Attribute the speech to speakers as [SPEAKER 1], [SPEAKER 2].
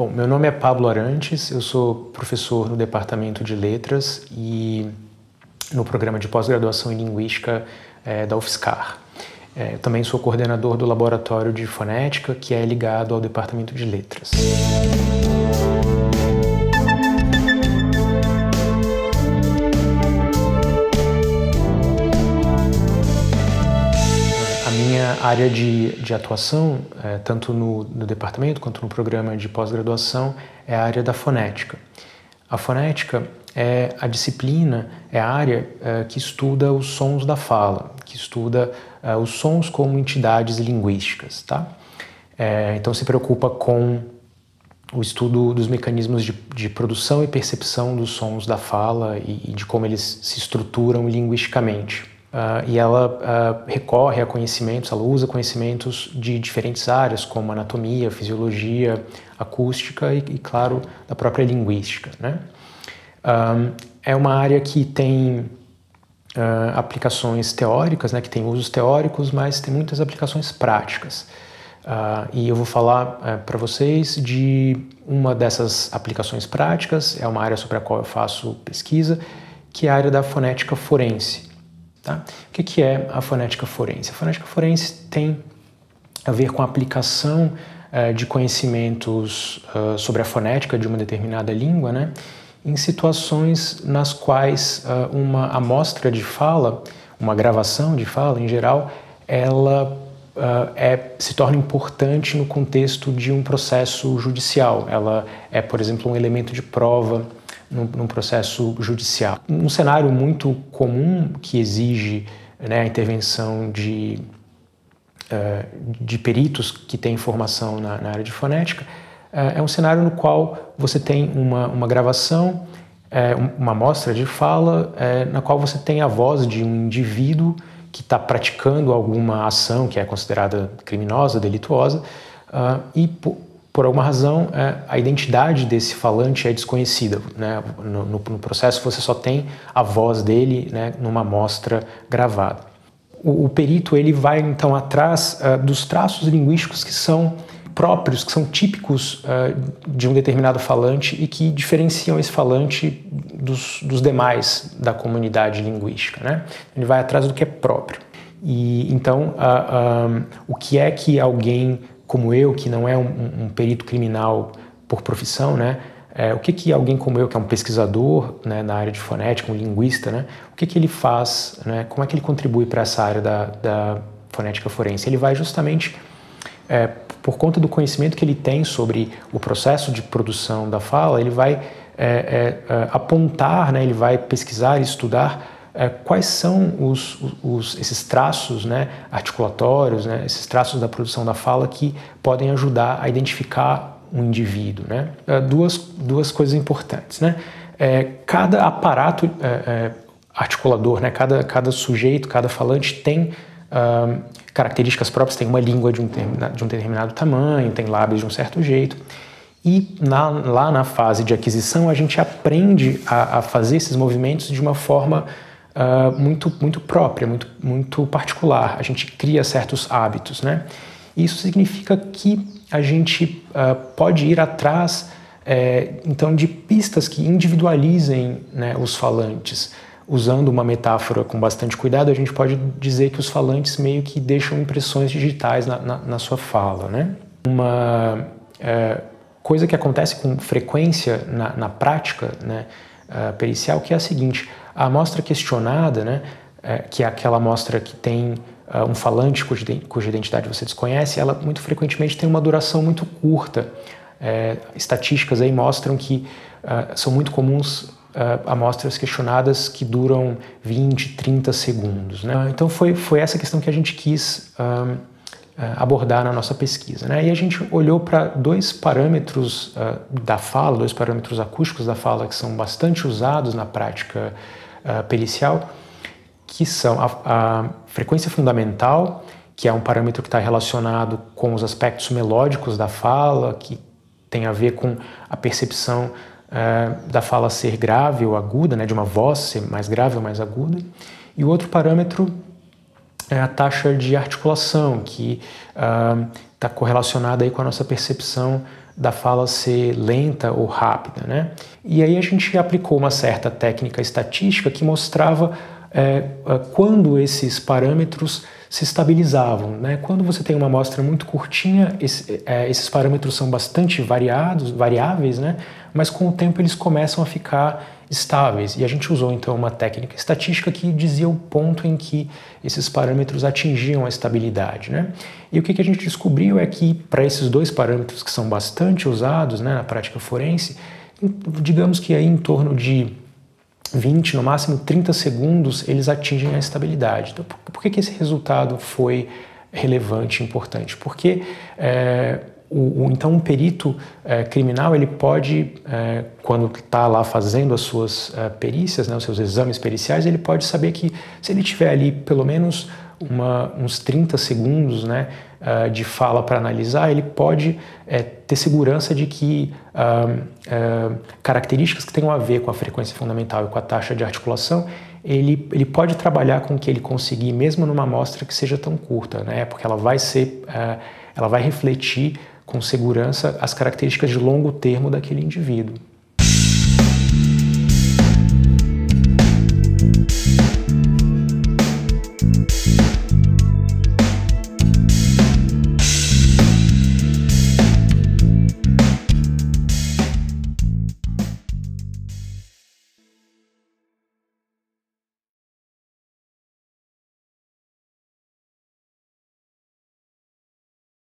[SPEAKER 1] Bom, meu nome é Pablo Arantes, eu sou professor no Departamento de Letras e no programa de pós-graduação em Linguística da UFSCar. Eu também sou coordenador do Laboratório de Fonética, que é ligado ao Departamento de Letras. A minha área de atuação, tanto no departamento quanto no programa de pós-graduação, é a área da fonética. A fonética é a disciplina, é a área que estuda os sons da fala, que estuda os sons como entidades linguísticas, tá? Então se preocupa com o estudo dos mecanismos de produção e percepção dos sons da fala e de como eles se estruturam linguisticamente. E ela recorre a conhecimentos, ela usa conhecimentos de diferentes áreas, como anatomia, fisiologia, acústica e claro, da própria linguística, né? É uma área que tem aplicações teóricas, né, que tem usos teóricos, mas tem muitas aplicações práticas. E eu vou falar para vocês de uma dessas aplicações práticas, é uma área sobre a qual eu faço pesquisa, que é a área da fonética forense. Tá? O que é a fonética forense? A fonética forense tem a ver com a aplicação de conhecimentos sobre a fonética de uma determinada língua, né, em situações nas quais uma amostra de fala, uma gravação de fala em geral, ela se torna importante no contexto de um processo judicial. Ela é, por exemplo, um elemento de prova num processo judicial. Um cenário muito comum que exige, né, a intervenção de peritos que têm formação na área de fonética é um cenário no qual você tem uma gravação, uma amostra de fala, na qual você tem a voz de um indivíduo que está praticando alguma ação que é considerada criminosa, delituosa, e por alguma razão, a identidade desse falante é desconhecida, né? No processo você só tem a voz dele, né, numa amostra gravada. O perito ele vai então atrás dos traços linguísticos que são próprios, que são típicos de um determinado falante e que diferenciam esse falante dos demais da comunidade linguística, né? Ele vai atrás do que é próprio. E então, o que é que alguém como eu, que não é um perito criminal por profissão, né? O que alguém como eu, que é um pesquisador, né, na área de fonética, um linguista, né? O que ele faz, né? Como é que ele contribui para essa área da fonética forense? Ele vai justamente, por conta do conhecimento que ele tem sobre o processo de produção da fala, ele vai apontar, né? Ele vai pesquisar e estudar quais são esses traços, né, articulatórios, né, esses traços da produção da fala que podem ajudar a identificar um indivíduo, né? Duas coisas importantes, né? Cada aparato articulador, né, cada sujeito, cada falante tem características próprias, tem uma língua de um determinado tamanho, tem lábios de um certo jeito. E lá na fase de aquisição a gente aprende a fazer esses movimentos de uma forma muito própria, muito particular. A gente cria certos hábitos, né? Isso significa que a gente pode ir atrás, então, de pistas que individualizem, né, os falantes. Usando uma metáfora com bastante cuidado, a gente pode dizer que os falantes meio que deixam impressões digitais na sua fala, né? Uma coisa que acontece com frequência na prática, né, pericial, que é a seguinte: a amostra questionada, né, que é aquela amostra que tem um falante cuja identidade você desconhece, ela muito frequentemente tem uma duração muito curta. Estatísticas aí mostram que são muito comuns amostras questionadas que duram 20, 30 segundos, né? Então foi essa questão que a gente quis abordar na nossa pesquisa, né? E a gente olhou para dois parâmetros da fala, dois parâmetros acústicos da fala que são bastante usados na prática pericial, que são a frequência fundamental, que é um parâmetro que está relacionado com os aspectos melódicos da fala, que tem a ver com a percepção da fala ser grave ou aguda, né, de uma voz ser mais grave ou mais aguda. E o outro parâmetro é a taxa de articulação, que está correlacionada aí com a nossa percepção da fala ser lenta ou rápida, né? E aí a gente aplicou uma certa técnica estatística que mostrava quando esses parâmetros se estabilizavam, né? Quando você tem uma amostra muito curtinha, esses parâmetros são bastante variáveis, né? Mas com o tempo eles começam a ficar estáveis. E a gente usou então uma técnica estatística que dizia o ponto em que esses parâmetros atingiam a estabilidade, né? E o que a gente descobriu é que para esses dois parâmetros que são bastante usados, né, na prática forense, digamos que aí em torno de 20, no máximo 30 segundos, eles atingem a estabilidade. Então, por que esse resultado foi relevante e importante? Porque então um perito criminal, ele pode, quando está lá fazendo as suas perícias, né, os seus exames periciais, ele pode saber que se ele tiver ali pelo menos uns 30 segundos, né, de fala para analisar, ele pode ter segurança de que características que tenham a ver com a frequência fundamental e com a taxa de articulação, ele pode trabalhar com o que ele conseguir, mesmo numa amostra que seja tão curta, né, porque ela vai refletir com segurança as características de longo termo daquele indivíduo.